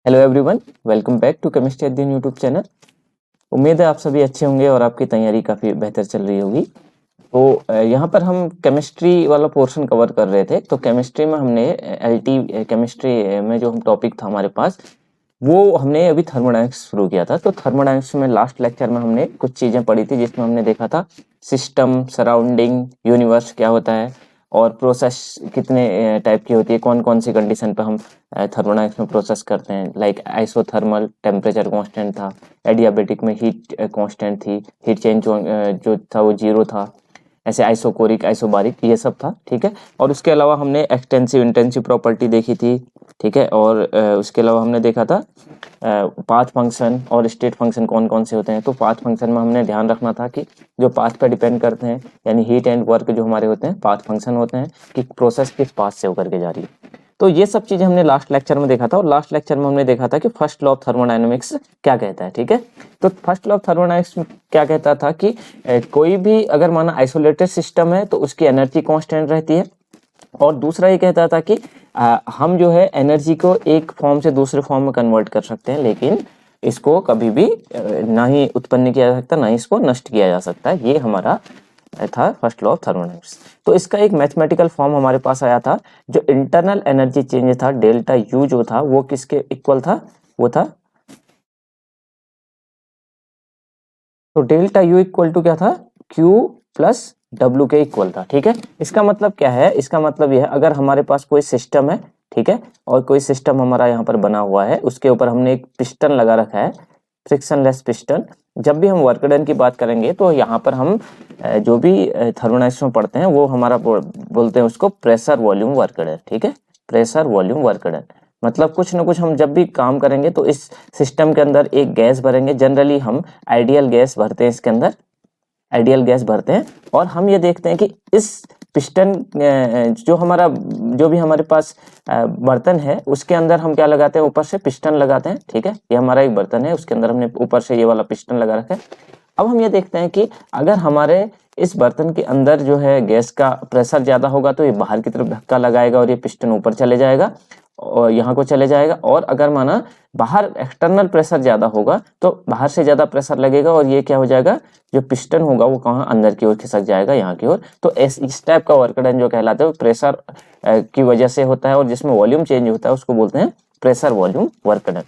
Hello everyone, welcome back to chemistry Adhyayan YouTube channel. उम्मीद है आप सभी अच्छे होंगे और आपकी तैयारी काफ़ी बेहतर चल रही होगी। तो यहाँ पर हम केमिस्ट्री वाला पोर्शन कवर कर रहे थे। तो केमिस्ट्री में हमने एलटी केमिस्ट्री में जो हम टॉपिक था हमारे पास, वो हमने अभी थर्मोडायनेमिक्स शुरू किया था। तो थर्मोडायनेमिक्स में लास्ट लेक्चर में हमने कुछ चीज़ें पढ़ी थी, जिसमें हमने देखा था सिस्टम, सराउंडिंग, यूनिवर्स क्या होता है और प्रोसेस कितने टाइप की होती है, कौन कौन सी कंडीशन पर हम थर्मोडायनेमिक्स में प्रोसेस करते हैं। लाइक आइसोथर्मल टेम्परेचर कांस्टेंट था, एडियाबेटिक में हीट कांस्टेंट थी, हीट चेंज जो था वो 0 था, ऐसे आइसोकोरिक, आइसोबारिक, ये सब था। ठीक है। और उसके अलावा हमने एक्सटेंसिव इंटेंसिव प्रॉपर्टी देखी थी। ठीक है। और उसके अलावा हमने देखा था पाथ फंक्शन और स्टेट फंक्शन कौन कौन से होते हैं। तो पाथ फंक्शन में हमने ध्यान रखना था कि जो पाथ पर डिपेंड करते हैं, यानी हीट एंड वर्क जो हमारे होते हैं, पाथ फंक्शन होते हैं कि प्रोसेस किस पाथ से होकर के जा रही है। तो ये सब चीजें हमने लास्ट लेक्चर में देखा था। और लास्ट लेक्चर में हमने देखा था कि फर्स्ट लॉ ऑफ थर्मोडायनेमिक्स क्या कहता है। ठीक है। तो फर्स्ट लॉ ऑफ थर्मोडायनेमिक्स क्या कहता था कि कोई भी अगर माना आइसोलेटेड सिस्टम है तो उसकी एनर्जी कांस्टेंट रहती है। और दूसरा ये कहता था कि हम जो है एनर्जी को एक फॉर्म से दूसरे फॉर्म में कन्वर्ट कर सकते हैं, लेकिन इसको कभी भी ना ही उत्पन्न किया जा सकता, ना ही इसको नष्ट किया जा सकता। ये हमारा था फर्स्ट लॉ ऑफ थर्मोडायनेमिक्स। तो इसका एक मैथमेटिकल फॉर्म हमारे पास आया था। जो इंटरनल एनर्जी चेंज था, डेल्टा यू जो था, वो किसके इक्वल था? वो था, तो डेल्टा यू इक्वल टू क्या था? क्यू प्लस डब्ल्यू के इक्वल था। ठीक है। इसका मतलब क्या है? इसका मतलब यह है, अगर हमारे पास कोई सिस्टम है, ठीक है, और कोई सिस्टम हमारा यहाँ पर बना हुआ है, उसके ऊपर हमने एक पिस्टन लगा रखा है, फ्रिक्शनलेस पिस्टन। जब भी हम वर्क डन की बात करेंगे तो यहाँ पर हम जो भी थर्मोडायनेमिक्स में पढ़ते हैं वो हमारा बोलते हैं उसको प्रेशर वॉल्यूम वर्क डन। ठीक है। प्रेशर वॉल्यूम वर्क डन मतलब कुछ ना कुछ हम जब भी काम करेंगे तो इस सिस्टम के अंदर एक गैस भरेंगे। जनरली हम आइडियल गैस भरते हैं, इसके अंदर आइडियल गैस भरते हैं। और हम ये देखते हैं कि इस पिस्टन जो हमारा जो भी हमारे पास बर्तन है, उसके अंदर हम क्या लगाते हैं? ऊपर से पिस्टन लगाते हैं। ठीक है। ये हमारा एक बर्तन है, उसके अंदर हमने ऊपर से ये वाला पिस्टन लगा रखा है। अब हम ये देखते हैं कि अगर हमारे इस बर्तन के अंदर जो है गैस का प्रेशर ज्यादा होगा तो ये बाहर की तरफ धक्का लगाएगा और ये पिस्टन ऊपर चले जाएगा और यहाँ को चले जाएगा। और अगर माना बाहर एक्सटर्नल प्रेशर ज्यादा होगा तो बाहर से ज्यादा प्रेशर लगेगा और ये क्या हो जाएगा? जो पिस्टन होगा वो कहाँ? अंदर की ओर खिसक जाएगा, यहाँ की ओर। तो इस टाइप का वर्क डन जो कहलाता है वो प्रेशर की वजह से होता है, और जिसमें वॉल्यूम चेंज होता है उसको बोलते हैं प्रेशर वॉल्यूम वर्क डन।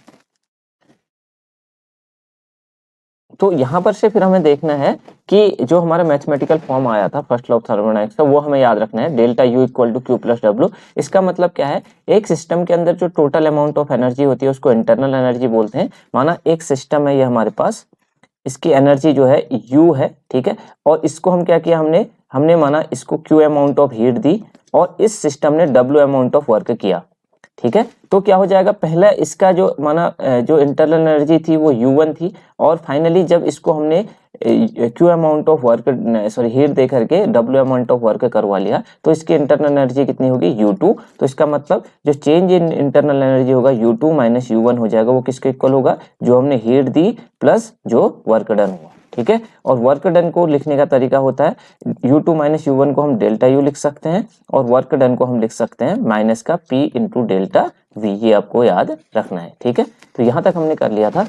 तो यहाँ पर से फिर हमें देखना है कि जो हमारा मैथमेटिकल फॉर्म आया था फर्स्ट लॉ ऑफ थर्मोडायनेमिक्स का, वो हमें याद रखना है, delta U equal to Q plus W. इसका मतलब क्या है? एक सिस्टम के अंदर जो टोटल अमाउंट ऑफ एनर्जी होती है उसको इंटरनल एनर्जी बोलते हैं। माना एक सिस्टम है ये हमारे पास, इसकी एनर्जी जो है यू है। ठीक है। और इसको हम क्या किया? हमने हमने माना इसको क्यू अमाउंट ऑफ हीट दी और इस सिस्टम ने डब्ल्यू अमाउंट ऑफ वर्क किया। ठीक है। तो क्या हो जाएगा? पहला इसका जो माना जो इंटरनल एनर्जी थी वो U1 थी, और फाइनली जब इसको हमने Q amount of work, sorry, heat दे करके डब्ल्यू अमाउंट ऑफ वर्क करवा लिया, तो इसकी इंटरनल एनर्जी कितनी होगी? U2। तो इसका मतलब जो चेंज इन इंटरनल एनर्जी होगा U2 माइनस U1 हो जाएगा। वो किसके इक्वल होगा? जो हमने हीट दी प्लस जो वर्क डन हुआ। ठीक है। और वर्क डन को लिखने का तरीका होता है, U2 माइनस U1 को हम डेल्टा यू लिख सकते हैं और वर्क डन को हम लिख सकते हैं माइनस का P इंटू डेल्टा V। ये आपको याद रखना है। ठीक है। तो यहां तक हमने कर लिया था।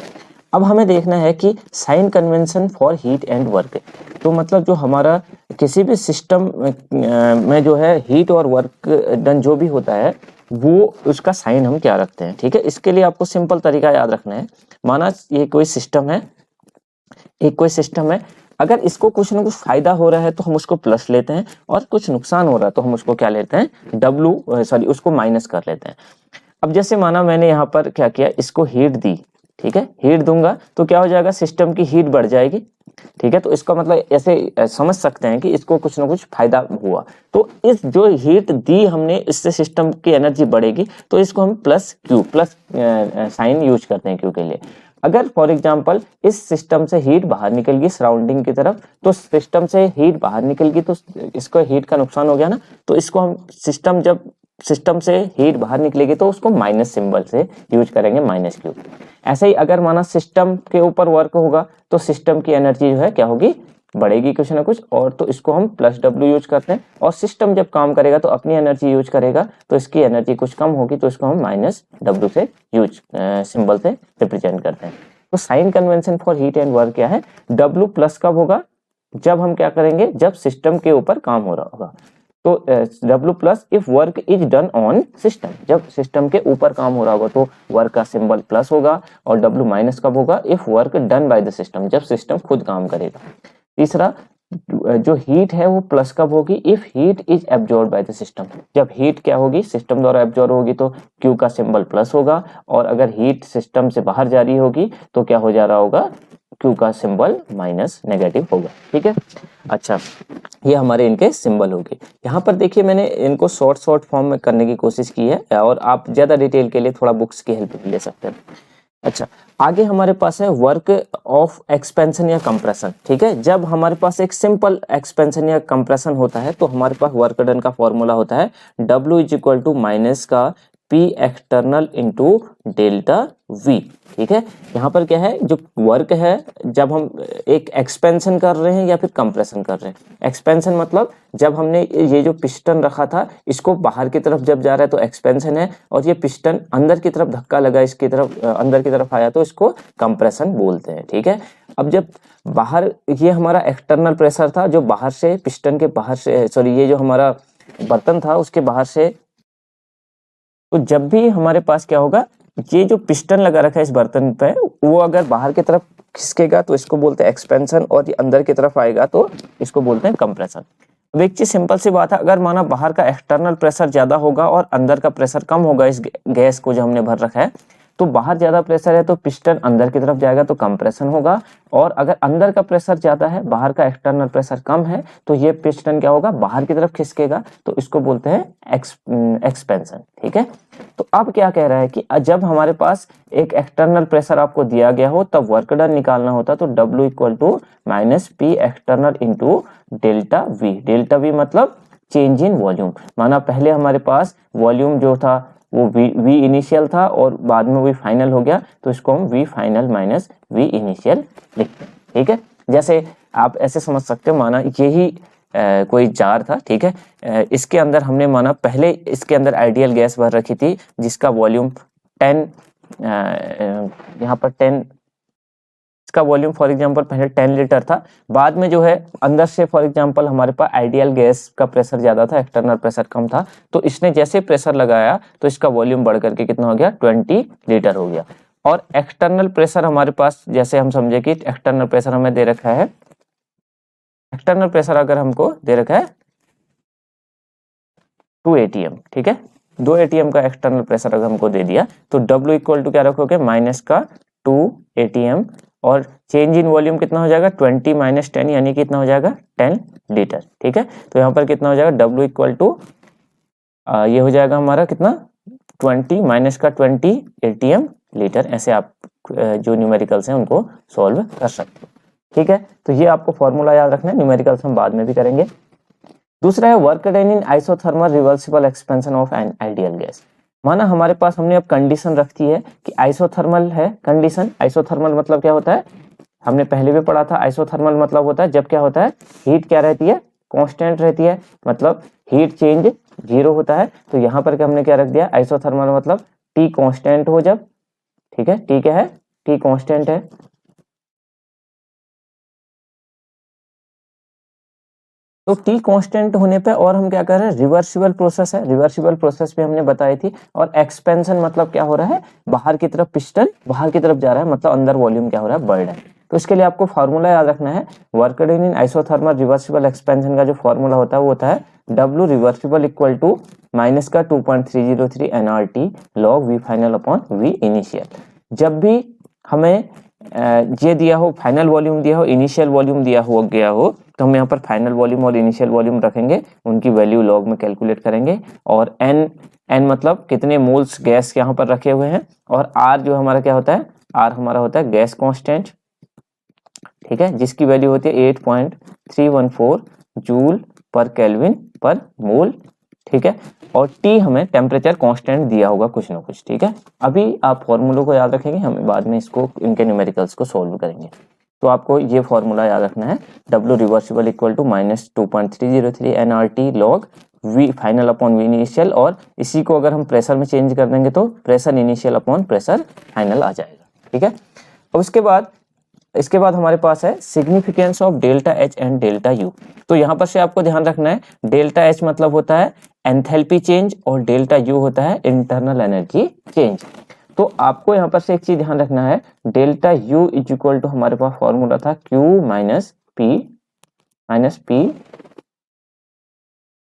अब हमें देखना है कि sign convention for heat and work. तो मतलब जो हमारा किसी भी सिस्टम में जो है हीट और वर्क डन जो भी होता है, वो उसका साइन हम क्या रखते हैं। ठीक है। इसके लिए आपको सिंपल तरीका याद रखना है। माना ये कोई सिस्टम है, एक कोई सिस्टम है, अगर इसको कुछ ना कुछ फायदा हो रहा है तो हम उसको प्लस लेते हैं, और कुछ नुकसान हो रहा है तो हम उसको क्या लेते हैं? डब्लू, सॉरी, उसको माइनस कर लेते हैं। अब जैसे माना मैंने यहाँ पर क्या किया? इसको हीट दी। ठीक है। हीट दूंगा तो क्या हो जाएगा? सिस्टम की हीट बढ़ जाएगी। ठीक है। तो इसका मतलब ऐसे समझ सकते हैं कि इसको कुछ ना कुछ फायदा हुआ। तो इस जो हीट दी हमने, इससे सिस्टम की एनर्जी बढ़ेगी, तो इसको हम plus Q, plus sign use करते हैं क्यू के लिए। अगर फॉर एग्जांपल इस सिस्टम से हीट बाहर निकल गई सराउंडिंग की तरफ, तो सिस्टम से हीट बाहर निकल गई तो इसको हीट का नुकसान हो गया ना। तो इसको हम जब सिस्टम से हीट बाहर निकलेगी तो उसको माइनस सिंबल से यूज करेंगे, माइनस क्यू। ऐसे ही अगर माना सिस्टम के ऊपर वर्क होगा तो सिस्टम की एनर्जी जो है क्या होगी? बढ़ेगी कुछ ना कुछ, और तो इसको हम प्लस डब्ल्यू यूज करते हैं, और सिस्टम जब काम करेगा तो अपनी एनर्जी यूज करेगा, तो इसकी एनर्जी कुछ कम होगी, तो इसको हम माइनस डब्ल्यू से यूज सिंबल से रिप्रेजेंट करते हैं। तो sign convention for heat and work क्या है, डब्ल्यू प्लस कब होगा, जब हम क्या करेंगे, जब सिस्टम के ऊपर काम हो रहा होगा। तो W plus if work is done on system, जब सिस्टम के ऊपर काम हो रहा होगा तो वर्क का सिंबल प्लस होगा, और W माइनस कब होगा, if work done by the system, जब सिस्टम खुद काम करेगा। तीसरा, जो हीट है वो प्लस कब होगी, if heat is absorb by the system, जब हीट क्या होगी, सिस्टम द्वारा एब्जॉर्ब होगी तो Q का सिंबल प्लस होगा, और अगर हीट सिस्टम से बाहर जा रही होगी तो क्या हो जा रहा होगा, Q का सिंबल माइनस नेगेटिव होगा। ठीक है, अच्छा, ये हमारे इनके सिंबल हो गए। यहाँ पर देखिए मैंने इनको शॉर्ट फॉर्म में करने की कोशिश की है, और आप ज़्यादा डिटेल के लिए थोड़ा बुक्स की हेल्प भी ले सकते हैं। अच्छा, आगे हमारे पास है वर्क ऑफ एक्सपेंशन या कंप्रेशन। ठीक है, जब हमारे पास एक सिंपल एक्सपेंशन या कंप्रेशन होता है तो हमारे पास वर्क डन का फॉर्मूला होता है W is equal to minus का P external into delta V। ठीक है, यहाँ पर क्या है, जो वर्क है जब हम एक एक्सपेंशन कर रहे हैं या फिर कंप्रेशन कर रहे हैं। एक्सपेंशन मतलब जब हमने ये जो पिस्टन रखा था इसको बाहर की तरफ जब जा रहा है तो एक्सपेंशन है, और ये पिस्टन अंदर की तरफ धक्का लगा, इसकी तरफ अंदर की तरफ आया तो इसको कंप्रेशन बोलते हैं। ठीक है, अब जब बाहर, ये हमारा एक्सटर्नल प्रेशर था जो बाहर से, पिस्टन के बाहर से, सॉरी ये जो हमारा बर्तन था उसके बाहर से, तो जब भी हमारे पास क्या होगा, ये जो पिस्टन लगा रखा है इस बर्तन पे, वो अगर बाहर की तरफ खिसकेगा तो इसको बोलते हैं एक्सपेंशन, और ये अंदर की तरफ आएगा तो इसको बोलते हैं कंप्रेशन। अब एक चीज सिंपल सी बात है, अगर माना बाहर का एक्सटर्नल प्रेशर ज्यादा होगा और अंदर का प्रेशर कम होगा इस गैस को जो हमने भर रखा है, तो बाहर ज्यादा प्रेशर है तो पिस्टन अंदर की तरफ जाएगा तो कंप्रेशन होगा, और अगर अंदर का प्रेशर ज्यादा है, बाहर का एक्सटर्नल प्रेशर कम है, तो ये पिस्टन क्या होगा, बाहर की तरफ खिसकेगा, तो इसको बोलते हैं एक्सपेंशन। ठीक है, तो अब क्या कह रहा है कि जब हमारे पास एक एक्सटर्नल प्रेशर आपको दिया गया हो तब वर्क डन निकालना होता, तो W equal to minus P external into delta V। Delta V मतलब चेंज इन वॉल्यूम, माना पहले हमारे पास वॉल्यूम जो था वो V इनिशियल था और बाद में V फाइनल हो गया, तो इसको हम V final minus V initial लिखते हैं। ठीक है, जैसे आप ऐसे समझ सकते हो, माना यही कोई जार था। ठीक है, इसके अंदर हमने माना पहले इसके अंदर आइडियल गैस भर रखी थी जिसका वॉल्यूम 10, यहाँ पर 10, इसका वॉल्यूम फॉर एग्जांपल पहले 10 लीटर था, बाद में जो है अंदर से फॉर एग्जांपल हमारे पास आइडियल गैस का प्रेशर ज्यादा था, एक्सटर्नल प्रेशर कम था, तो इसने जैसे प्रेशर लगाया तो इसका वॉल्यूम बढ़ करके कितना हो गया, 20 लीटर हो गया। और एक्सटर्नल प्रेशर हमारे पास, जैसे हम समझे कि एक्सटर्नल प्रेशर हमें दे रखा है, एक्सटर्नल प्रेशर अगर हमको दे रखा है 2 ATM। ठीक है, 2 ATM का एक्सटर्नल प्रेशर अगर हमको दे दिया तो W इक्वल टू क्या रखोगे, माइनस का 2 ATM, और चेंज इन वॉल्यूम कितना हो जाएगा, 20 माइनस 10 यानी कितना हो जाएगा, 10 लीटर। ठीक है, तो यहाँ पर कितना हो जाएगा, W इक्वल टू ये हो जाएगा हमारा कितना, 20 माइनस का 20 ATM लीटर। ऐसे आप जो न्यूमेरिकल्स हैं उनको सॉल्व कर सकते हो। ठीक है, तो ये आपको फॉर्मूला याद रखना है, न्यूमेरिकल्स हम बाद में भी करेंगे। दूसरा है work done in isothermal reversible expansion of an ideal gas. माना हमारे पास हमने अब कंडीशन रखी है कि आइसोथर्मल है कंडीशन। आइसोथर्मल मतलब क्या होता है, हमने पहले भी पढ़ा था, आइसोथर्मल मतलब होता है जब क्या होता है, हीट क्या रहती है, कांस्टेंट रहती है, मतलब हीट चेंज 0 होता है। तो यहाँ पर क्या हमने क्या रख दिया, आइसोथर्मल मतलब T कांस्टेंट हो जब। ठीक है, T क्या है, T कांस्टेंट है। तो T कांस्टेंट होने पे, और हम क्या कर रहे हैं, रिवर्सिबल प्रोसेस है, रिवर्सिबल प्रोसेस भी हमने बताई थी। और एक्सपेंशन मतलब क्या हो रहा है, बाहर की तरफ पिस्टन बाहर की तरफ जा रहा है, मतलब अंदर वॉल्यूम क्या हो रहा है, बढ़ रहा है। तो इसके लिए आपको फार्मूला याद रखना है, work done in isothermal reversible expansion का जो फार्मूला होता है वो होता है W reversible equal to minus का 2.303 nRT log V final upon V initial. जब भी हमें ये दिया हो, फाइनल वॉल्यूम दिया हो, इनिशियल वॉल्यूम दिया हो गया हो, तो हम यहाँ पर फाइनल वॉल्यूम और इनिशियल वॉल्यूम रखेंगे, उनकी वैल्यू लॉग में कैलकुलेट करेंगे। और n मतलब कितने मोल्स गैस यहाँ पर रखे हुए हैं, और r जो हमारा क्या होता है, r हमारा होता है गैस कांस्टेंट। ठीक है, जिसकी वैल्यू होती है 8.314 जूल पर केल्विन पर मोल। ठीक है, और T हमें टेम्परेचर कांस्टेंट दिया होगा कुछ ना कुछ। ठीक है, अभी आप फॉर्मूलों को याद रखेंगे, हम बाद में इसको इनके न्यूमेरिकल्स को सॉल्व करेंगे। तो आपको ये फॉर्मूला याद रखना है, W reversible equal to -2.303 nRT log V final upon V initial, और इसी को अगर हम प्रेशर में चेंज कर देंगे तो pressure initial upon pressure final आ जाएगा। ठीक है, और इसके बाद हमारे पास है significance of delta H and delta U. तो यहाँ पर से आपको ध्यान रखना है, डेल्टा एच मतलब होता है एंथैल्पी चेंज और डेल्टा यू होता है इंटरनल एनर्जी चेंज। तो आपको यहाँ पर से एक चीज ध्यान रखना है, delta U is equal to हमारे पास फॉर्मूला था Q minus P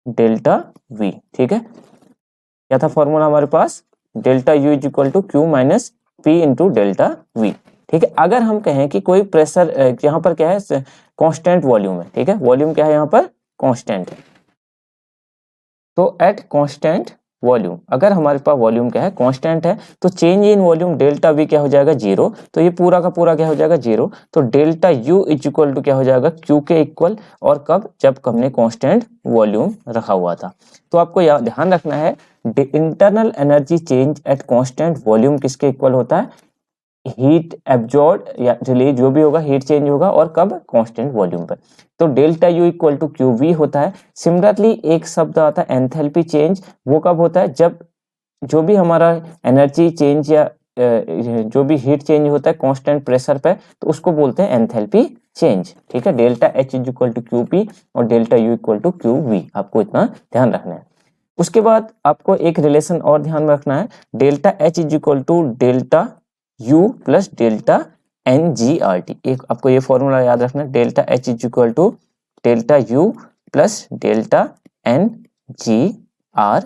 delta V। ठीक है, क्या था फॉर्मूला हमारे पास, delta U is equal to Q minus P into delta V। ठीक है, अगर हम कहें कि कोई प्रेशर यहाँ पर क्या है, कांस्टेंट वॉल्यूम है। ठीक है, वॉल्यूम क्या है यहाँ पर, कांस्टेंट है। तो एट कांस्टेंट वॉल्यूम, अगर हमारे पास वॉल्यूम क्या है, कांस्टेंट है, तो change in volume delta V क्या हो जाएगा, 0। तो ये पूरा का पूरा क्या हो जाएगा, 0। तो delta U is equal to क्या हो जाएगा, Q के इक्वल, और कब, जब हमने कांस्टेंट वॉल्यूम रखा हुआ था। तो आपको ध्यान रखना है, internal energy change at constant volume किसके इक्वल होता है, हीट एब्जॉर्ब या रिलीज जो भी होगा, हीट चेंज होगा, और कब, कांस्टेंट वॉल्यूम पर। तो delta U equal to Q V होता है। सिमिलरली एक शब्द आता है एंथैल्पी चेंज, वो कब होता है, जब जो भी हमारा एनर्जी चेंज या जो भी हीट चेंज होता है कांस्टेंट प्रेशर पे, तो उसको बोलते हैं एंथैल्पी चेंज। ठीक है, delta H is equal to Q P और delta U equal to Q V, आपको इतना ध्यान रखना है। उसके बाद आपको एक रिलेशन और ध्यान में रखना है, delta H is equal to delta U plus delta N G R T. एक आपको ये फॉर्मूला याद रखना है, delta H is equal to delta U plus delta N G R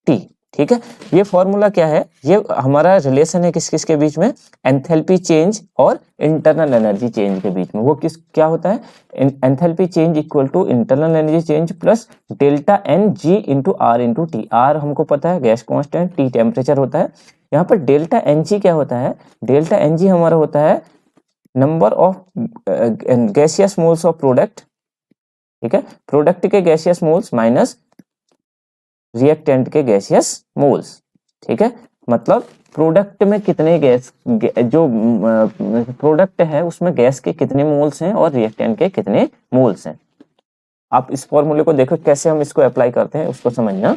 T. ठीक है, ये फॉर्मूला क्या है, ये हमारा रिलेशन है किस किस के बीच में, एंथैल्पी चेंज और इंटरनल एनर्जी चेंज के बीच में। वो क्या होता है, enthalpy change equal to internal energy change plus delta N G into R into T. R हमको पता है गैस कांस्टेंट, टी टेम्परेचर होता है। यहाँ पर डेल्टा एन जी क्या होता है, डेल्टा एन जी हमारा होता है number of gaseous moles of product. ठीक है, प्रोडक्ट के गैसियस मोल्स माइनस रिएक्टेंट के गैसियस मोल्स। ठीक है, मतलब प्रोडक्ट में कितने गैस, जो प्रोडक्ट है उसमें गैस के कितने मोल्स हैं और रिएक्टेंट के कितने मोल्स हैं। आप इस फॉर्मूले को देखो कैसे हम इसको अप्लाई करते हैं, उसको समझना।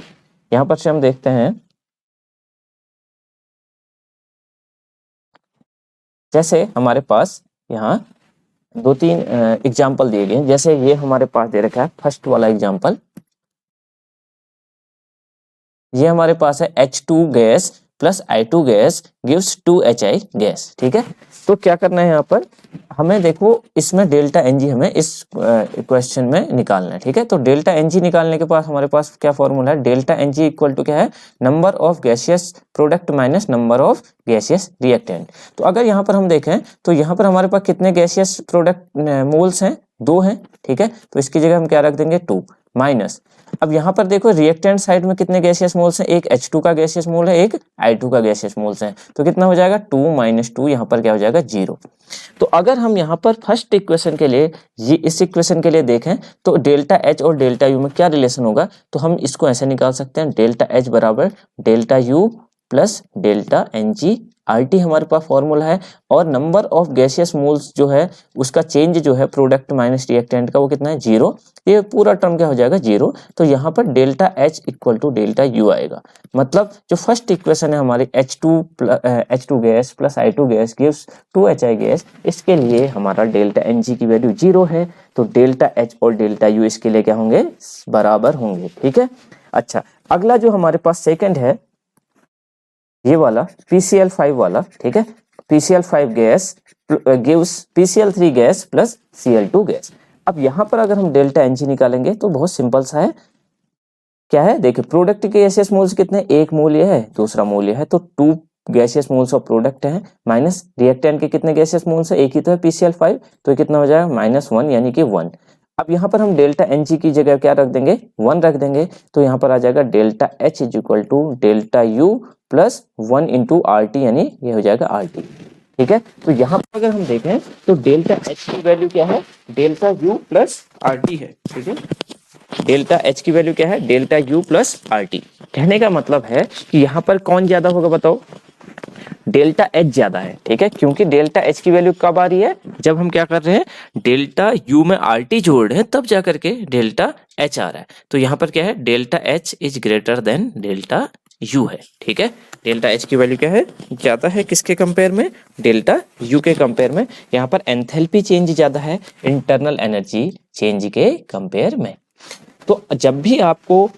यहां पर से हम देखते हैं, जैसे हमारे पास यहाँ 2-3 एग्जाम्पल दिए गए। जैसे ये हमारे पास दे रखा है फर्स्ट वाला एग्जाम्पल, ये हमारे पास है H2 gas plus I2 gas gives 2HI gas. ठीक है, तो क्या करना है यहाँ पर हमें, देखो इसमें डेल्टा एनजी हमें इस क्वेश्चन में निकालना है। ठीक है, तो डेल्टा एनजी निकालने के बाद हमारे पास क्या फॉर्मूला है, डेल्टा एनजी इक्वल टू क्या है, number of gaseous product minus number of gaseous reactant. तो अगर यहाँ पर हम देखें तो यहाँ पर हमारे पास कितने गैसियस प्रोडक्ट मोल्स हैं, 2 हैं। ठीक है, तो इसकी जगह हम क्या रख देंगे, 2 माइनस। अब यहाँ पर देखो रिएक्टेंट साइड में कितने गैसियस मोल्स हैं, एक H2 का गैसियस मोल है, एक I2 का गैसियस मोल्स है। तो कितना हो जाएगा, 2 माइनस 2, यहाँ पर क्या हो जाएगा, 0। तो अगर हम यहाँ पर फर्स्ट इक्वेशन के लिए, ये इस इक्वेशन के लिए देखें तो डेल्टा H और डेल्टा U में क्या रिलेशन होगा, तो हम इसको ऐसे निकाल सकते हैं, डेल्टा H बराबर delta U plus delta NG RT हमारे पास फॉर्मूला है, और नंबर ऑफ गैसियस मोल्स जो है उसका चेंज जो है प्रोडक्ट माइनस रिएक्टेंट का, वो कितना है, 0। ये पूरा टर्म क्या हो जाएगा, 0। तो यहाँ पर delta H equal to delta U आएगा। मतलब जो फर्स्ट इक्वेशन है हमारी H2 gas plus I2 gas gives 2HI gas, इसके लिए हमारा डेल्टा NG की वैल्यू 0 है। तो डेल्टा H और डेल्टा U इसके लिए क्या होंगे, बराबर होंगे। ठीक है, अच्छा अगला जो हमारे पास सेकंड है ये वाला PCl5 वाला। ठीक है, PCl5 gas gives PCl3 gas plus Cl2 gas. अब यहाँ पर अगर हम डेल्टा एनजी निकालेंगे तो बहुत सिंपल सा है, क्या है, देखिए प्रोडक्ट के गैसियस मोल्स कितने, एक मोल ये है, दूसरा मोल ये है, तो 2 गैसियस मोल्स ऑफ प्रोडक्ट है, माइनस रिएक्टेंट के कितने गैसियस मोल्स है, एक ही तो है PCl5, तो कितना हो जाएगा, -1 यानी कि 1। अब यहाँ पर हम डेल्टा एनजी की जगह क्या रख देंगे, 1 रख देंगे। तो यहाँ पर आ जाएगा delta H is equal to delta U plus 1 into RT, यानी ये हो जाएगा RT। ठीक है, तो यहाँ पर अगर हम देखें तो डेल्टा H की वैल्यू क्या है, डेल्टा U प्लस RT है। ठीक है, डेल्टा H की वैल्यू क्या है, डेल्टा U प्लस RT। कहने का मतलब है कि यहाँ पर कौन ज्यादा होगा बताओ, डेल्टा एच ज्यादा है, ठीक है, क्योंकि डेल्टा एच की वैल्यू कब आ रही है, जब हम क्या कर रहे हैं, डेल्टा यू में आर टी जोड़ रहे हैं, तब जा करके डेल्टा एच आ रहा है। तो यहाँ पर क्या है, delta H is greater than delta U है, ठीक है। डेल्टा एच की वैल्यू क्या है, ज्यादा है किसके कंपेयर में, डेल्टा यू के कंपेयर में। यहाँ पर एंथैल्पी चेंज ज्यादा है इंटरनल एनर्जी चेंज के कंपेयर में। तो जब भी आपको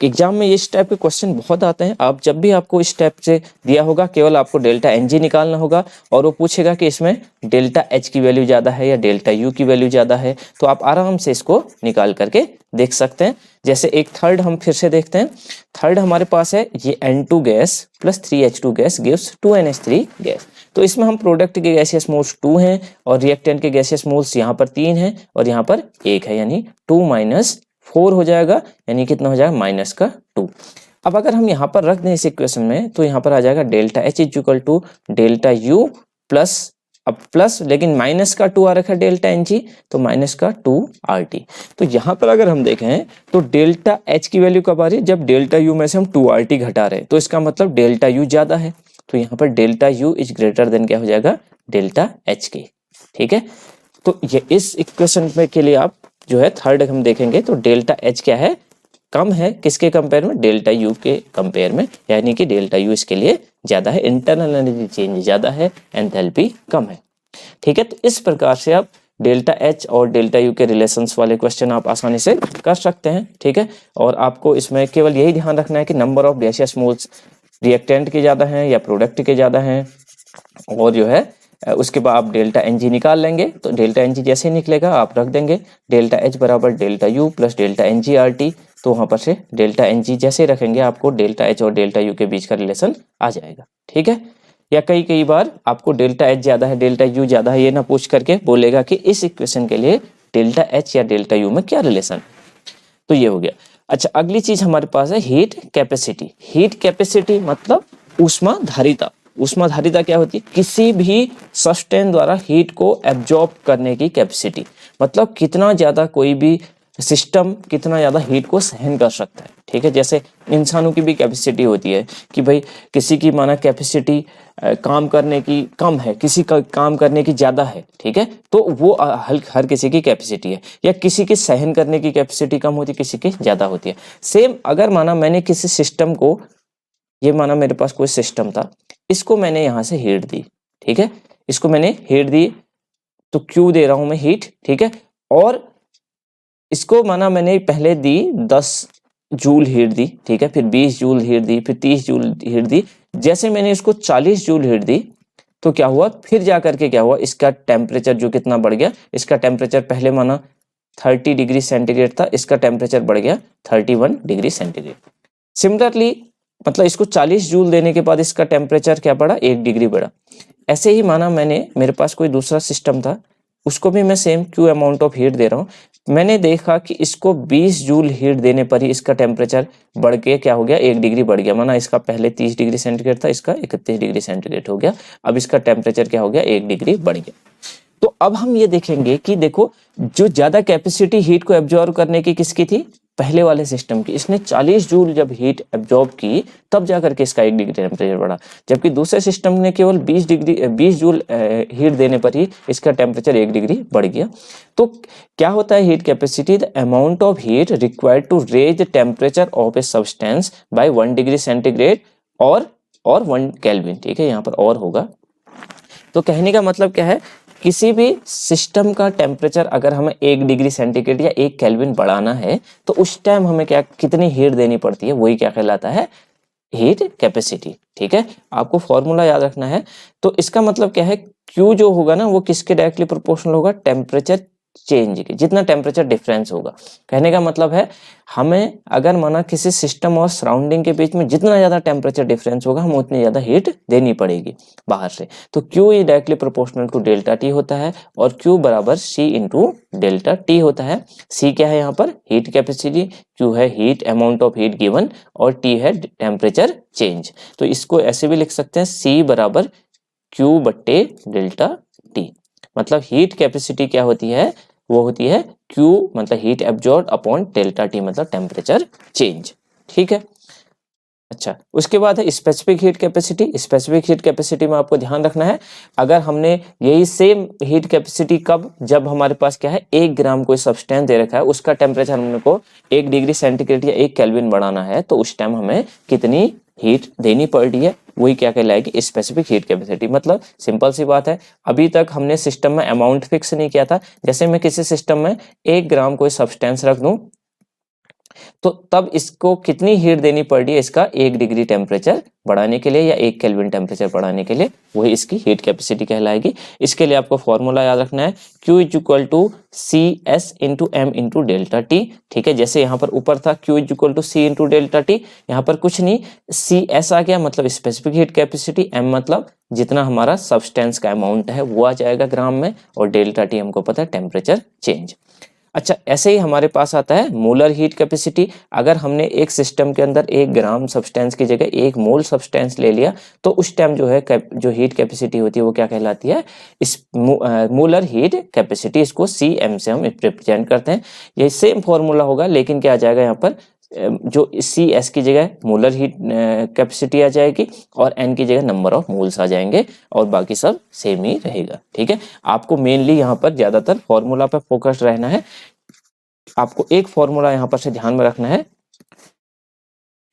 एग्जाम में इस टाइप के क्वेश्चन बहुत आते हैं, आप जब भी आपको इस टाइप से दिया होगा, केवल आपको डेल्टा एन जी निकालना होगा और वो पूछेगा कि इसमें डेल्टा एच की वैल्यू ज़्यादा है या डेल्टा यू की वैल्यू ज़्यादा है, तो आप आराम से इसको निकाल करके देख सकते हैं। जैसे एक थर्ड हम फिर से देखते हैं। थर्ड हमारे पास है ये N2 gas plus 3H2 gas gives 2NH3 gas. तो इसमें हम प्रोडक्ट के गैसियस मोल्स 2 हैं और रिएक्टेंट के गैसियस मोल्स यहाँ पर 3 हैं और यहाँ पर 1 है, यानी 2 माइनस 4 हो जाएगा, यानी कितना हो जाएगा, -2। अब अगर हम यहाँ पर रख दें इस इक्वेशन में, तो यहाँ पर आ जाएगा delta H is equal to delta U plus, अब प्लस लेकिन -2 आ रखा है डेल्टा एन जी, तो -2 आर टी। तो यहाँ पर अगर हम देखें तो डेल्टा एच की वैल्यू कब आ रही है, जब डेल्टा यू में से हम 2 आर टी घटा रहे हैं, तो इसका मतलब डेल्टा यू ज्यादा है। तो यहाँ पर delta U is greater than क्या हो जाएगा, डेल्टा एच के, ठीक है। तो ये इस इक्वेशन में के लिए आप जो है थर्ड हम देखेंगे तो डेल्टा एच क्या है, कम है किसके कंपेयर में, डेल्टा यू के कंपेयर में, यानी कि डेल्टा यू इसके लिए ज्यादा है, इंटरनल एनर्जी चेंज ज्यादा है, एंथैल्पी कम है, ठीक है। तो इस प्रकार से आप डेल्टा एच और डेल्टा यू के रिलेशंस वाले क्वेश्चन आप आसानी से कर सकते हैं, ठीक है। और आपको इसमें केवल यही ध्यान रखना है कि number of gaseous moles reactant के ज्यादा हैं या प्रोडक्ट के ज्यादा हैं, और जो है उसके बाद आप डेल्टा एन जी निकाल लेंगे। तो डेल्टा एन जी जैसे ही निकलेगा आप रख देंगे डेल्टा एच बराबर delta U plus delta N G R T. तो वहां पर से डेल्टा एन जी जैसे रखेंगे आपको डेल्टा एच और डेल्टा यू के बीच का रिलेशन आ जाएगा, ठीक है। या कई बार आपको डेल्टा एच ज्यादा है डेल्टा यू ज्यादा है ये ना पूछ करके बोलेगा कि इस इक्वेशन के लिए डेल्टा एच या डेल्टा यू में क्या रिलेशन, तो ये हो गया। अच्छा, अगली चीज हमारे पास है हीट कैपेसिटी। हीट कैपेसिटी मतलब ऊष्माधारिता। ऊष्माधारिता क्या होती है, किसी भी सब्सटेंस द्वारा हीट को एब्जॉर्ब करने की कैपेसिटी, मतलब कितना ज्यादा कोई भी सिस्टम कितना ज्यादा हीट को सहन कर सकता है, ठीक है। जैसे इंसानों की भी कैपेसिटी होती है कि भाई किसी की माना कैपेसिटी काम करने की कम है, किसी का काम करने की ज्यादा है, ठीक है। तो वो हर किसी की कैपेसिटी है, या किसी की सहन करने की कैपेसिटी कम होती है, किसी की ज्यादा होती है। सेम अगर माना मैंने किसी सिस्टम को, ये माना मेरे पास कोई सिस्टम था, इसको मैंने यहां से हीट दी, ठीक है, इसको मैंने हीट दी, तो क्यू दे रहा हूं मैं हीट, ठीक है। और इसको माना मैंने पहले दी 10 जूल हीट दी, ठीक है, फिर 20 जूल हीट दी, फिर 30 जूल हीट दी। जैसे मैंने इसको 40 जूल हीट दी तो क्या हुआ, फिर जा करके क्या हुआ, इसका टेम्परेचर जो कितना बढ़ गया, इसका टेम्परेचर पहले माना 30 डिग्री सेंटीग्रेड था, इसका टेम्परेचर बढ़ गया 31 डिग्री सेंटीग्रेड। सिमिलरली मतलब इसको 40 जूल देने के बाद इसका टेम्परेचर क्या बढ़ा, 1 डिग्री बढ़ा। ऐसे ही माना मैंने, मेरे पास कोई दूसरा सिस्टम था, उसको भी मैं same Q amount of heat दे रहा हूँ। मैंने देखा कि इसको 20 जूल हीट देने पर ही इसका टेम्परेचर बढ़ के क्या हो गया, 1 डिग्री बढ़ गया। माना इसका पहले 30 डिग्री सेंटीग्रेड था, इसका 31 डिग्री सेंटीग्रेड हो गया। अब इसका टेम्परेचर क्या हो गया, 1 डिग्री बढ़ गया। तो अब हम ये देखेंगे कि देखो जो ज्यादा कैपेसिटी हीट को एब्जॉर्ब करने की किसकी थी, पहले वाले सिस्टम की। इसने 40 जूल जब हीट एब्जॉर्ब की तब जाकर के इसका 1 डिग्री टेम्परेचर बढ़ा, जबकि दूसरे सिस्टम ने केवल 20 जूल हीट देने पर ही इसका टेम्परेचर 1 डिग्री बढ़ गया। तो क्या होता है heat capacity, the amount of heat required to raise the temperature of a substance by 1 degree centigrade और 1 केल्विन, ठीक है, यहाँ पर और होगा। तो कहने का मतलब क्या है, किसी भी सिस्टम का टेम्परेचर अगर हमें 1 डिग्री सेंटीग्रेड या 1 केल्विन बढ़ाना है तो उस टाइम हमें क्या कितनी हीट देनी पड़ती है, वही क्या कहलाता है, हीट कैपेसिटी, ठीक है। आपको फॉर्मूला याद रखना है। तो इसका मतलब क्या है, Q जो होगा ना वो किसके डायरेक्टली प्रोपोर्शनल होगा, टेम्परेचर चेंज के, जितना टेम्परेचर डिफरेंस होगा। कहने का मतलब है हमें अगर माना किसी सिस्टम और सराउंडिंग के बीच में जितना ज्यादा टेम्परेचर डिफरेंस होगा हमें उतनी ज्यादा हीट देनी पड़ेगी बाहर से। तो Q is directly proportional to delta T होता है और Q बराबर C इंटू डेल्टा टी होता है। C क्या है यहाँ पर, हीट कैपेसिटी, Q है heat amount of heat given और T है टेम्परेचर चेंज। तो इसको ऐसे भी लिख सकते हैं C बराबर Q बट्टे डेल्टा टी। मतलब हीट कैपेसिटी क्या होती है, वो होती है Q मतलब heat absorb upon delta T मतलब टेम्परेचर चेंज, ठीक है। अच्छा, उसके बाद है specific heat capacity. Specific heat capacity में आपको ध्यान रखना है, अगर हमने यही सेम हीट कैपेसिटी कब, जब हमारे पास क्या है 1 ग्राम कोई सब्सटेंस दे रखा है, उसका टेम्परेचर हमने को 1 डिग्री सेंटीग्रेड या 1 केल्विन बढ़ाना है, तो उस टाइम हमें कितनी हीट देनी पड़ रही है, वही क्या कहलाएगी स्पेसिफिक हीट कैपेसिटी। मतलब सिंपल सी बात है, अभी तक हमने सिस्टम में अमाउंट फिक्स नहीं किया था। जैसे मैं किसी सिस्टम में 1 ग्राम कोई सब्सटेंस रख दूं, तो तब इसको कितनी हीट देनी पड़ रही है, इसका 1 डिग्री टेम्परेचर बढ़ाने के लिए या 1 केल्विन टेम्परेचर बढ़ाने के लिए, वही इसकी हीट कैपेसिटी कहलाएगी। इसके लिए आपको फॉर्मूला याद रखना है, Q is equal to C S into M into delta T. ठीक है, जैसे यहाँ पर ऊपर था Q is equal to C into delta T, यहाँ पर कुछ नहीं, सी एस आ गया मतलब स्पेसिफिक हीट कैपेसिटी, एम मतलब जितना हमारा सब्सटेंस का अमाउंट है वो आ जाएगा ग्राम में, और डेल्टा टी हमको पता है टेम्परेचर चेंज। अच्छा, ऐसे ही हमारे पास आता है मोलर हीट कैपेसिटी। अगर हमने एक सिस्टम के अंदर 1 ग्राम सब्सटेंस की जगह 1 मोल सब्सटेंस ले लिया, तो उस टाइम जो है जो हीट कैपेसिटी होती है वो क्या कहलाती है, इस मोलर हीट कैपेसिटी। इसको CM से हम रिप्रेजेंट करते हैं। ये सेम फॉर्मूला होगा, लेकिन क्या आ जाएगा यहाँ पर, जो CS की जगह मोलर हीट कैपेसिटी आ जाएगी और N की जगह नंबर ऑफ मोल्स आ जाएंगे, और बाकी सब सेम ही रहेगा। ठीक है, आपको मेनली यहाँ पर ज्यादातर फॉर्मूला पर फोकस रहना है। आपको एक फॉर्मूला यहाँ पर से ध्यान में रखना है,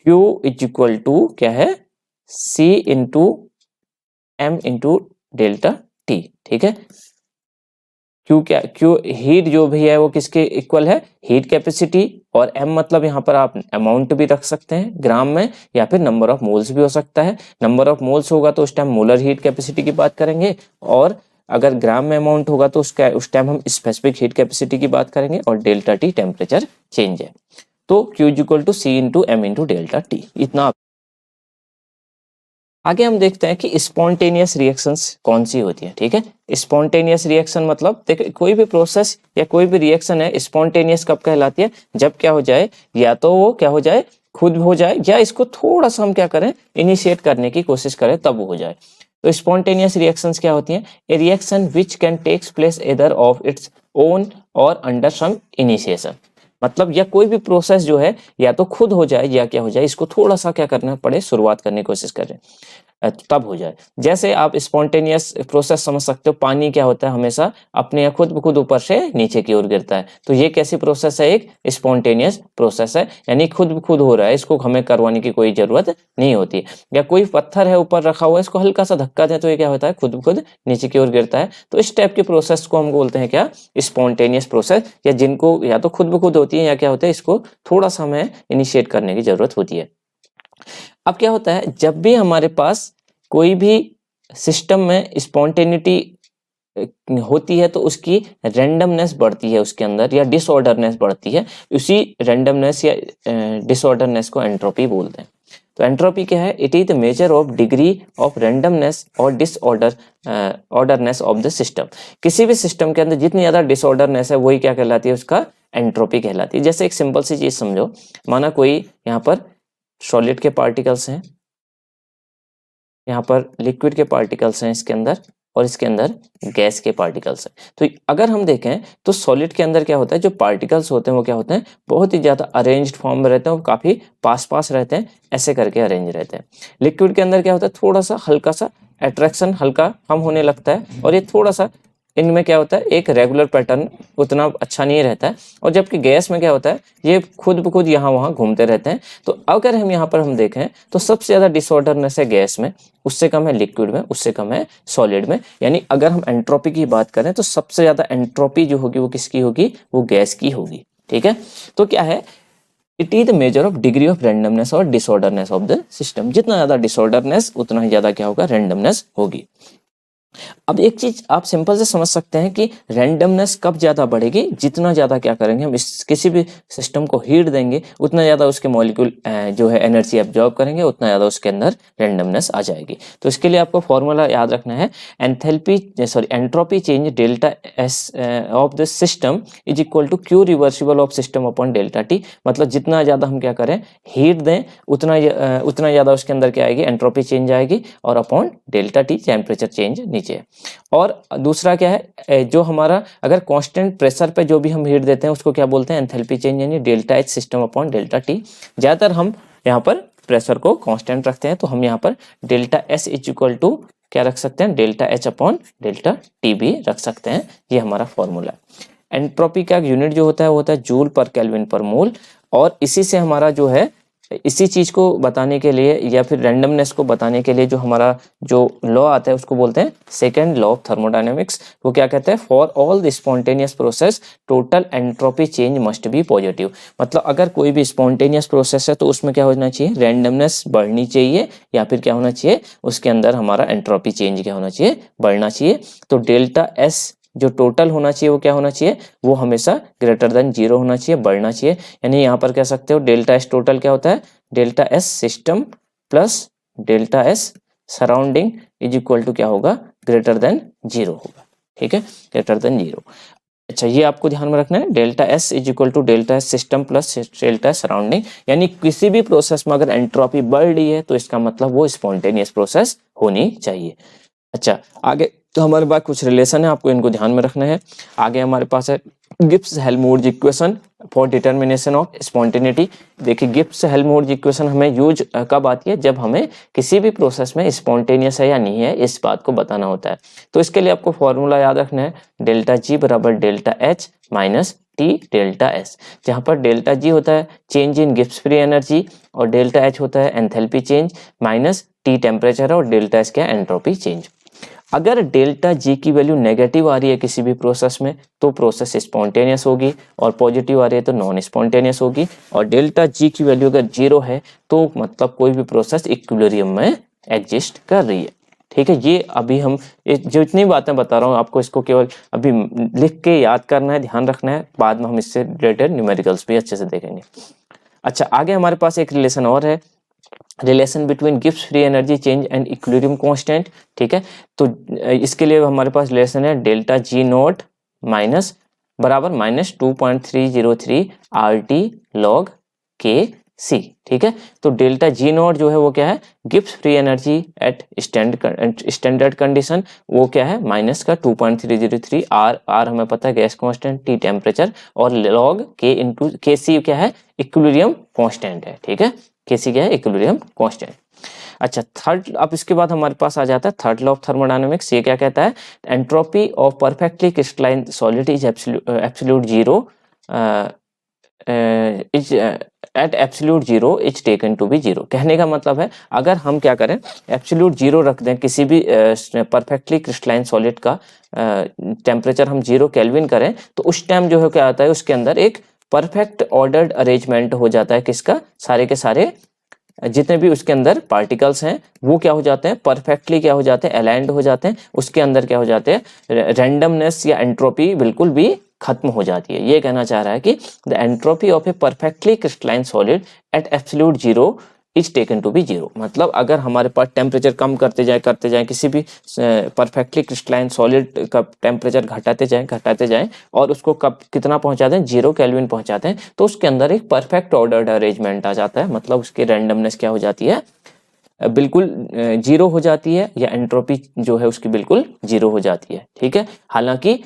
Q इज इक्वल टू क्या है, C into M into delta T. ठीक है, क्यू क्या, क्यू हीट जो भी है वो किसके इक्वल है, हीट कैपेसिटी, और एम मतलब यहाँ पर आप अमाउंट भी रख सकते हैं ग्राम में, या फिर नंबर ऑफ मोल्स भी हो सकता है। नंबर ऑफ मोल्स होगा तो उस टाइम मोलर हीट कैपेसिटी की बात करेंगे, और अगर ग्राम में अमाउंट होगा तो उस टाइम हम स्पेसिफिक हीट कैपेसिटी की बात करेंगे, और डेल्टा टी टेम्परेचर चेंज है। तो Q is equal to C into M into delta T, इतना। आगे हम देखते हैं कि स्पॉन्टेनियस रिएक्शंस कौन सी होती है। ठीक है, स्पॉन्टेनियस रिएक्शन मतलब देखिए, कोई भी प्रोसेस या कोई भी रिएक्शन है स्पॉन्टेनियस कब कहलाती है, जब क्या हो जाए, या तो वो क्या हो जाए खुद हो जाए, या इसको थोड़ा सा हम क्या करें इनिशिएट करने की कोशिश करें तब वो हो जाए। तो स्पॉन्टेनियस रिएक्शंस क्या होती हैं, a reaction which can takes place either of its own और अंडर सम इनिशिएशन। मतलब या कोई भी प्रोसेस जो है या तो खुद हो जाए या क्या हो जाए, इसको थोड़ा सा क्या करना पड़े, शुरुआत करने की कोशिश करें तब हो जाए। जैसे आप स्पॉन्टेनियस प्रोसेस समझ सकते हो, पानी क्या होता है हमेशा अपने आप खुद ब खुद ऊपर से नीचे की ओर गिरता है, तो ये कैसी प्रोसेस है, एक स्पॉन्टेनियस प्रोसेस है, यानी खुद ब खुद हो रहा है, इसको हमें करवाने की कोई जरूरत नहीं होती। या कोई पत्थर है ऊपर रखा हुआ है, इसको हल्का सा धक्का दें तो ये क्या होता है, खुद ब खुद नीचे की ओर गिरता है। तो इस टाइप के प्रोसेस को हम बोलते हैं क्या, स्पॉन्टेनियस प्रोसेस, या जिनको या तो खुद ब खुद होती है या क्या होता है इसको थोड़ा सा हमें इनिशिएट करने की जरूरत होती है। अब क्या होता है, जब भी हमारे पास कोई भी सिस्टम में स्पॉन्टेनिटी होती है तो उसकी रैंडमनेस बढ़ती है उसके अंदर, या डिसऑर्डरनेस बढ़ती है। उसी रैंडमनेस या डिसऑर्डरनेस को एंट्रोपी बोलते हैं। तो एंट्रोपी क्या है, it is the measure of degree of randomness और ऑर्डरनेस ऑफ द सिस्टम। किसी भी सिस्टम के अंदर जितनी ज्यादा डिसऑर्डरनेस है वही क्या कहलाती है, उसका एंट्रोपी कहलाती है। जैसे एक सिंपल सी चीज समझो, माना कोई यहाँ पर सॉलिड के पार्टिकल्स हैं, यहाँ पर लिक्विड के पार्टिकल्स हैं इसके अंदर, और इसके अंदर गैस के पार्टिकल्स हैं। तो अगर हम देखें तो सॉलिड के अंदर क्या होता है, जो पार्टिकल्स होते हैं वो क्या होते हैं, बहुत ही ज्यादा अरेंज्ड फॉर्म में रहते हैं, वो काफी पास पास रहते हैं, ऐसे करके अरेंज रहते हैं। लिक्विड के अंदर क्या होता है, थोड़ा सा हल्का सा अट्रैक्शन हल्का कम होने लगता है, और ये थोड़ा सा इनमें क्या होता है, एक रेगुलर पैटर्न उतना अच्छा नहीं रहता है। और जबकि गैस में क्या होता है, ये खुद ब खुद यहाँ वहाँ घूमते रहते हैं। तो अगर हम यहाँ पर हम देखें तो सबसे ज्यादा डिसऑर्डरनेस है गैस में, उससे कम है लिक्विड में, उससे कम है सॉलिड में। यानी अगर हम एंट्रोपी की बात करें तो सबसे ज्यादा एंट्रोपी जो होगी वो किसकी होगी, वो गैस की होगी। ठीक है, तो क्या है, it is the measure of degree of randomness और डिसऑर्डरनेस ऑफ द सिस्टम। जितना ज्यादा डिसऑर्डरनेस उतना ही ज्यादा क्या होगा, रैंडमनेस होगी। अब एक चीज आप सिंपल से समझ सकते हैं कि रैंडमनेस कब ज्यादा बढ़ेगी, जितना ज्यादा क्या करेंगे हम इस किसी भी सिस्टम को हीट देंगे उतना ज्यादा उसके मॉलिक्यूल जो है एनर्जी एब्जॉर्ब करेंगे, उतना ज्यादा उसके अंदर रैंडमनेस आ जाएगी। तो इसके लिए आपको फॉर्मूला याद रखना है, entropy change delta S of the system is equal to Q reversible of system upon delta T. मतलब जितना ज्यादा हम क्या करें हीट दें उतना ज्यादा उसके अंदर क्या आएगी, एंट्रोपी चेंज आएगी, और upon delta T temperature change नीचे है। और दूसरा क्या है, जो हमारा अगर कांस्टेंट प्रेशर पे जो भी हम हीट देते हैं उसको क्या बोलते हैं, एंथैल्पी चेंज, यानी delta H system upon delta T. ज़्यादातर हम यहाँ पर प्रेशर को कांस्टेंट रखते हैं, तो हम यहाँ पर delta S is equal to क्या रख सकते हैं, delta H upon delta T भी रख सकते हैं। ये हमारा फॉर्मूला है। एंट्रोपी का यूनिट जो होता है वो होता है जूल पर केल्विन पर मोल, और इसी से हमारा जो है, इसी चीज को बताने के लिए या फिर रैंडमनेस को बताने के लिए जो हमारा जो लॉ आता है उसको बोलते हैं सेकंड लॉ ऑफ थर्मोडायनेमिक्स। वो क्या कहते हैं, for all the spontaneous process total entropy change must be positive. मतलब अगर कोई भी स्पॉन्टेनियस प्रोसेस है तो उसमें क्या होना चाहिए, रैंडमनेस बढ़नी चाहिए, या फिर क्या होना चाहिए, उसके अंदर हमारा एंट्रोपी चेंज क्या होना चाहिए, बढ़ना चाहिए। तो डेल्टा एस जो टोटल होना चाहिए वो क्या होना चाहिए, वो हमेशा ग्रेटर देन 0 होना चाहिए, बढ़ना चाहिए। यानी यहाँ पर कह सकते हो डेल्टा एस टोटल क्या होता है, delta S system plus delta S surrounding is equal to क्या होगा, ग्रेटर देन 0 होगा। ठीक है, ग्रेटर देन 0। अच्छा, ये आपको ध्यान में रखना है, delta S is equal to delta S system plus delta S surrounding. यानी किसी भी प्रोसेस में अगर एंट्रोपी बढ़ रही है तो इसका मतलब वो स्पॉन्टेनियस प्रोसेस होनी चाहिए। अच्छा, आगे तो हमारे पास कुछ रिलेशन है, आपको इनको ध्यान में रखना है। आगे हमारे पास है Gibbs Helmholtz equation for determination of spontaneity. देखिए, गिब्स हेल्महोल्ट्ज इक्वेशन हमें यूज कब आती है, जब हमें किसी भी प्रोसेस में स्पॉन्टेनियस है या नहीं है इस बात को बताना होता है। तो इसके लिए आपको फॉर्मूला याद रखना है, डेल्टा जी बराबर delta H minus T delta S, जहाँ पर डेल्टा जी होता है change in Gibbs free energy और डेल्टा एच होता है enthalpy change minus T temperature और डेल्टा एस क्या एंट्रोपी चेंज। अगर डेल्टा जी की वैल्यू नेगेटिव आ रही है किसी भी प्रोसेस में तो प्रोसेस स्पॉन्टेनियस होगी, और पॉजिटिव आ रही है तो नॉन स्पॉन्टेनियस होगी। और डेल्टा जी की वैल्यू अगर 0 है तो मतलब कोई भी प्रोसेस इक्विलिब्रियम में एग्जिस्ट कर रही है। ठीक है, ये अभी हम जो इतनी बातें बता रहा हूँ आपको, इसको केवल अभी लिख के याद करना है, ध्यान रखना है, बाद में हम इससे रिलेटेड न्यूमेरिकल्स भी अच्छे से देखेंगे। अच्छा, आगे हमारे पास एक रिलेशन और है, relation between Gibbs free energy change and equilibrium constant. ठीक है, तो इसके लिए हमारे पास रिलेशन है डेल्टा जी नॉट माइनस बराबर माइनस 2.303 आर टी लॉग के सी। ठीक है, तो डेल्टा जी नॉट जो है वो क्या है, Gibbs free energy at standard condition, वो क्या है माइनस का 2.303 आर हमें पता है गैस कांस्टेंट, टी टेम्परेचर, और लॉग के इंटू के सी क्या है, इक्विलिब्रियम कांस्टेंट है। ठीक है, केसी क्या है, इक्विलिब्रियम कांस्टेंट। अच्छा, थर्ड, अब इसके बाद हमारे पास आ जाता है थर्ड लॉ ऑफ थर्मोडायनेमिक्स। ये क्या कहता है, entropy of perfectly crystalline solid is absolute zero is at absolute zero is taken to be zero. कहने का मतलब है, अगर हम क्या करें, एब्सोल्यूट जीरो रख दें किसी भी परफेक्टली क्रिस्टलाइन सॉलिड का, टेम्परेचर हम 0 केल्विन करें, तो उस टाइम जो है क्या आता है, उसके अंदर एक परफेक्ट ऑर्डर्ड अरेंजमेंट हो जाता है, किसका, सारे के सारे जितने भी उसके अंदर पार्टिकल्स हैं वो क्या हो जाते हैं, परफेक्टली क्या हो जाते हैं, अलाइंड हो जाते हैं। उसके अंदर क्या हो जाते हैं, रैंडमनेस या एंट्रोपी बिल्कुल भी खत्म हो जाती है। ये कहना चाह रहा है कि the entropy of a perfectly crystalline solid at absolute zero is taken to be zero. मतलब अगर हमारे पास टेम्परेचर कम करते जाए किसी भी परफेक्टली क्रिस्टलाइन सॉलिड का टेम्परेचर घटाते जाएं और उसको कब कितना पहुंचा दें, 0 केल्विन पहुंचाते हैं, तो उसके अंदर एक परफेक्ट ऑर्डर्ड अरेंजमेंट आ जाता है। मतलब उसकी रैंडमनेस क्या हो जाती है, बिल्कुल 0 हो जाती है, या एंट्रोपी जो है उसकी बिल्कुल 0 हो जाती है। ठीक है, हालांकि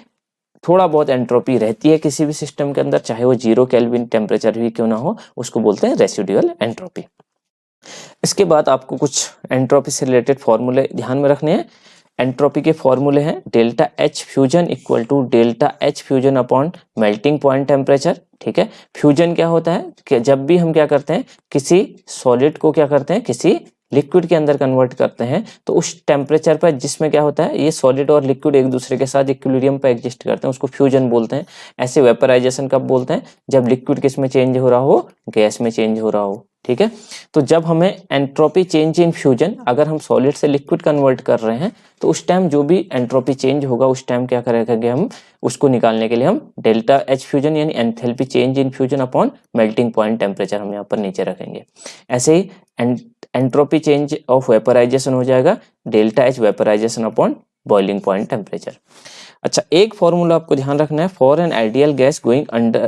थोड़ा बहुत एंट्रोपी रहती है किसी भी सिस्टम के अंदर, चाहे वो 0 केल्विन टेम्परेचर भी क्यों ना हो, उसको बोलते हैं रेसिडुअल एंट्रोपी। इसके बाद आपको कुछ एंट्रोपी से रिलेटेड फॉर्मूले ध्यान में रखने हैं। एंट्रोपी के फॉर्मूले हैं delta H fusion equal to delta H fusion upon melting point temperature. ठीक है, फ्यूजन क्या होता है कि जब भी हम क्या करते हैं, किसी सॉलिड को क्या करते हैं, किसी लिक्विड के अंदर कन्वर्ट करते हैं, तो उस टेम्परेचर पर जिसमें क्या होता है, ये सॉलिड और लिक्विड एक दूसरे के साथ इक्विलिब्रियम पर एग्जिस्ट करते हैं, उसको फ्यूजन बोलते हैं। ऐसे वेपराइजेशन कब बोलते हैं, जब लिक्विड किस में चेंज हो रहा हो, गैस में चेंज हो रहा हो। ठीक है, तो जब हमें एंट्रोपी चेंज इन फ्यूजन, अगर हम सॉलिड से लिक्विड कन्वर्ट कर रहे हैं तो उस टाइम जो भी एंट्रोपी चेंज होगा उस टाइम क्या करेंगे हम, उसको निकालने के लिए हम डेल्टा एच फ्यूजन यानी enthalpy change in fusion upon melting point temperature हम यहाँ पर नीचे रखेंगे। ऐसे ही एंट्रोपी चेंज ऑफ वेपराइजेशन हो जाएगा delta H vaporisation upon boiling point temperature. अच्छा, एक फॉर्मूला आपको ध्यान रखना है, for an ideal gas going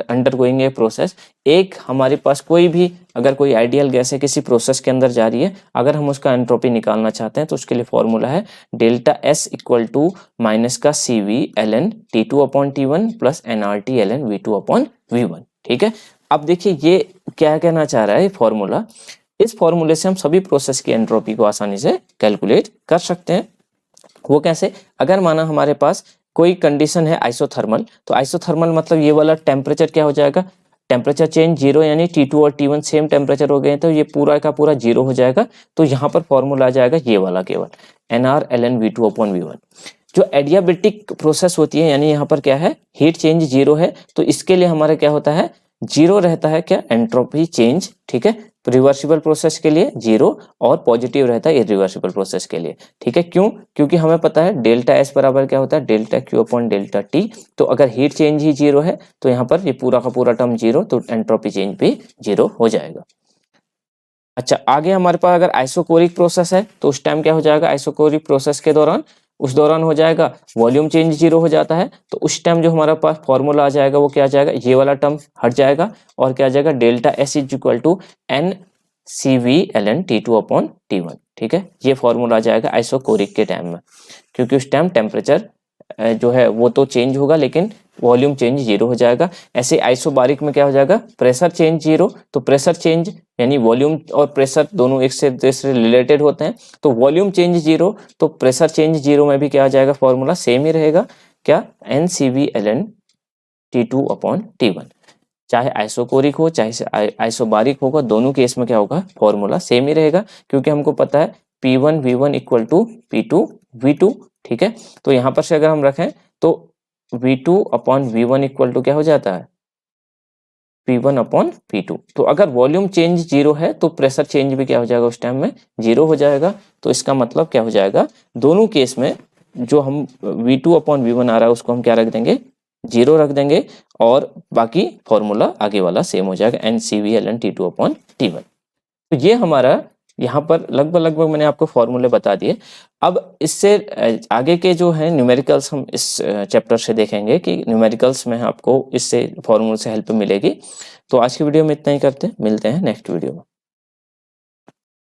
under going a process. एक हमारे पास कोई भी अगर कोई आइडियल गैस है किसी प्रोसेस के अंदर जा रही है, अगर हम उसका एंट्रोपी निकालना चाहते हैं तो उसके लिए फॉर्मूला है delta S equal to minus का C V L N T two upon T one plus N R T L N V two upon V one. ठीक है, अब देखिए ये क्या कहना चाह रहा है फॉर्मूला, इस फॉर्मूले से हम सभी प्रोसेस की एंट्रोपी को आसानी से कैलकुलेट कर सकते हैं। वो कैसे, अगर माना हमारे पास कोई कंडीशन है आइसोथर्मल, तो आइसोथर्मल मतलब ये वाला टेम्परेचर क्या हो जाएगा, टेम्परेचर चेंज जीरो, यानी T2 और T1 सेम टेम्परेचर हो गए तो ये पूरा का पूरा जीरो हो जाएगा। तो यहाँ पर फॉर्मूला आ जाएगा ये वाला केवल NR/ln(V2/V1)। जो एडियाबेटिक प्रोसेस होती है, यानी यहाँ पर क्या है, हीट चेंज जीरो है, तो इसके लिए हमारा क्या होता है, जीरो रहता है क्या, एंट्रोपी चेंज। ठीक है, रिवर्सिबल प्रोसेस के लिए जीरो और पॉजिटिव रहता है इरिवर्सिबल प्रोसेस के लिए। ठीक है, क्यों, क्योंकि हमें पता है डेल्टा एस बराबर क्या होता है, delta Q upon delta T. तो अगर हीट चेंज ही जीरो है तो यहाँ पर ये पूरा का पूरा टर्म जीरो, तो एंट्रोपी चेंज भी जीरो हो जाएगा। अच्छा, आगे हमारे पास अगर आइसोकोरिक प्रोसेस है तो उस टाइम क्या हो जाएगा, आइसोकोरिक प्रोसेस के दौरान उस दौरान हो जाएगा वॉल्यूम चेंज जीरो हो जाता है। तो उस टाइम जो हमारे पास फॉर्मूला आ जाएगा वो क्या आ जाएगा, ये वाला टर्म हट जाएगा और क्या आ जाएगा, delta S is equal to N C V L N T two upon T one. ठीक है, ये फॉर्मूला आ जाएगा आइसोकोरिक के टाइम में, क्योंकि उस टाइम टेम्परेचर जो है वो तो चेंज होगा लेकिन वॉल्यूम चेंज जीरो हो जाएगा। ऐसे आइसोबारिक में क्या हो जाएगा, प्रेशर चेंज जीरो, तो प्रेशर चेंज यानी वॉल्यूम और प्रेशर दोनों एक से दूसरे रिलेटेड होते हैं, तो वॉल्यूम चेंज जीरो तो प्रेशर चेंज जीरो में भी क्या आ जाएगा, फॉर्मूला सेम ही रहेगा, क्या, N C V L N T two upon T one. चाहे आइसोकोरिक हो चाहे आइसोबारिक होगा, दोनों केस में क्या होगा, फॉर्मूला सेम ही रहेगा, क्योंकि हमको पता है P1 V1 equal to P2 V2। ठीक है, तो यहाँ पर से अगर हम रखें तो V2 upon V1 equal to क्या हो जाता है, P1 अपॉन P2। तो अगर वॉल्यूम चेंज जीरो है तो प्रेशर चेंज भी क्या हो जाएगा, उस टाइम में जीरो हो जाएगा। तो इसका मतलब क्या हो जाएगा, दोनों केस में जो हम V2 अपॉन V1 आ रहा है उसको हम क्या रख देंगे, जीरो रख देंगे, और बाकी फॉर्मूला आगे वाला सेम हो जाएगा, N C V L N T two upon T one. तो ये हमारा यहाँ पर लगभग मैंने आपको फॉर्मूले बता दिए। अब इससे आगे के जो है न्यूमेरिकल्स हम इस चैप्टर से देखेंगे कि न्यूमेरिकल्स में आपको इससे फॉर्मूले से हेल्प मिलेगी। तो आज की वीडियो में इतना ही करते हैं, मिलते हैं नेक्स्ट वीडियो में।